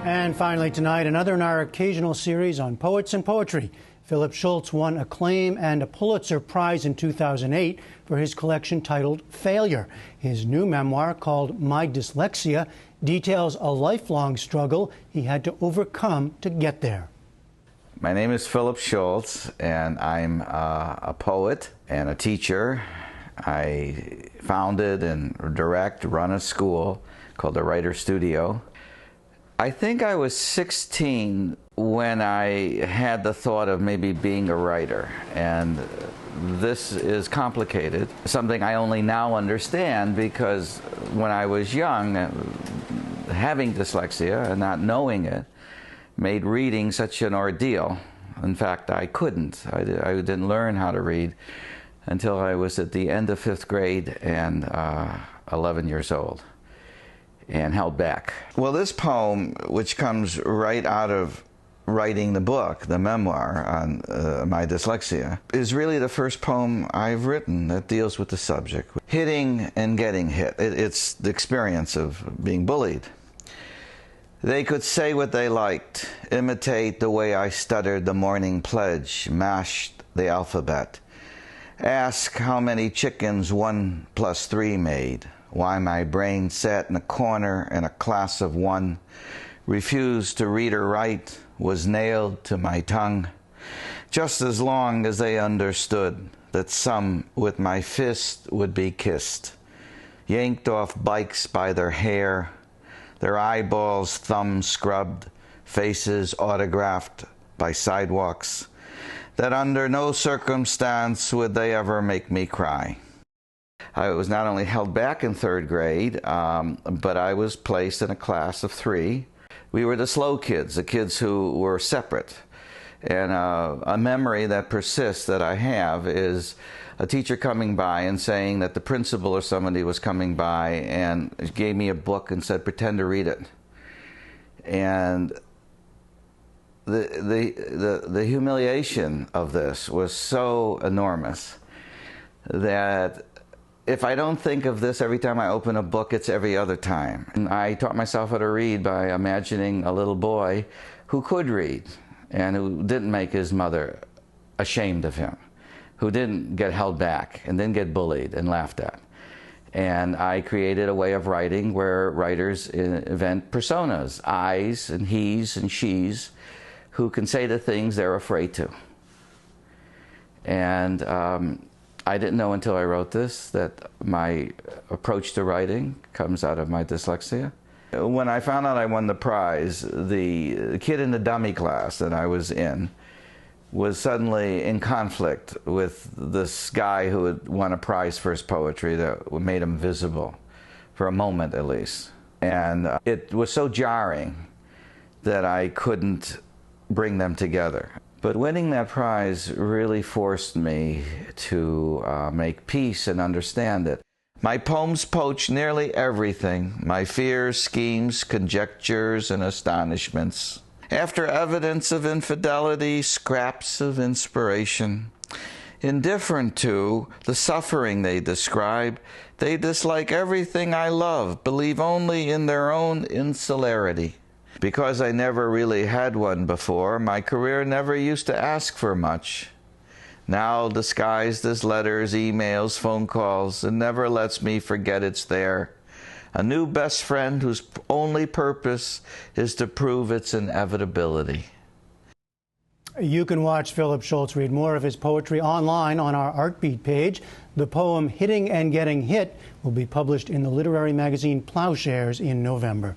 And finally tonight, another in our occasional series on poets and poetry. Philip Schultz won acclaim and a Pulitzer Prize in 2008 for his collection titled Failure. His new memoir, called My Dyslexia, details a lifelong struggle he had to overcome to get there. My name is Philip Schultz, and I'm a poet and a teacher. I founded and run a school called the Writer Studio. I think I was 16 when I had the thought of maybe being a writer, and this is complicated, something I only now understand because when I was young, having dyslexia and not knowing it made reading such an ordeal. In fact, I couldn't. I didn't learn how to read until I was at the end of 5th grade and 11 years old, and held back. Well, this poem, which comes right out of writing the book, the memoir on my dyslexia, is really the first poem I've written that deals with the subject. Hitting and getting hit. It's the experience of being bullied. They could say what they liked, imitate the way I stuttered the morning pledge, mashed the alphabet, ask how many chickens 1 + 3 made, why my brain sat in a corner in a class of 1, refused to read or write, was nailed to my tongue, just as long as they understood that some with my fist would be kissed, yanked off bikes by their hair, their eyeballs thumb scrubbed, faces autographed by sidewalks, that under no circumstance would they ever make me cry. I was not only held back in 3rd grade, but I was placed in a class of 3. We were the slow kids, the kids who were separate. And a memory that persists that I have is a teacher coming by and saying that the principal or somebody was coming by and gave me a book and said, pretend to read it. And the humiliation of this was so enormous that if I don't think of this every time I open a book, it's every other time. And I taught myself how to read by imagining a little boy who could read and who didn't make his mother ashamed of him, who didn't get held back and didn't get bullied and laughed at. And I created a way of writing where writers invent personas, I's and he's and she's, who can say the things they're afraid to. And I didn't know until I wrote this that my approach to writing comes out of my dyslexia. When I found out I won the prize, the kid in the dummy class that I was in was suddenly in conflict with this guy who had won a prize for his poetry that made him visible, for a moment at least. And it was so jarring that I couldn't bring them together. But winning that prize really forced me to make peace and understand it. My poems poach nearly everything, my fears, schemes, conjectures, and astonishments. After evidence of infidelity, scraps of inspiration. Indifferent to the suffering they describe, they dislike everything I love, believe only in their own insularity. Because I never really had one before, my career never used to ask for much. Now disguised as letters, emails, phone calls, it never lets me forget it's there. A new best friend whose only purpose is to prove its inevitability. You can watch Philip Schultz read more of his poetry online on our Artbeat page. The poem Hitting and Getting Hit will be published in the literary magazine Plowshares in November.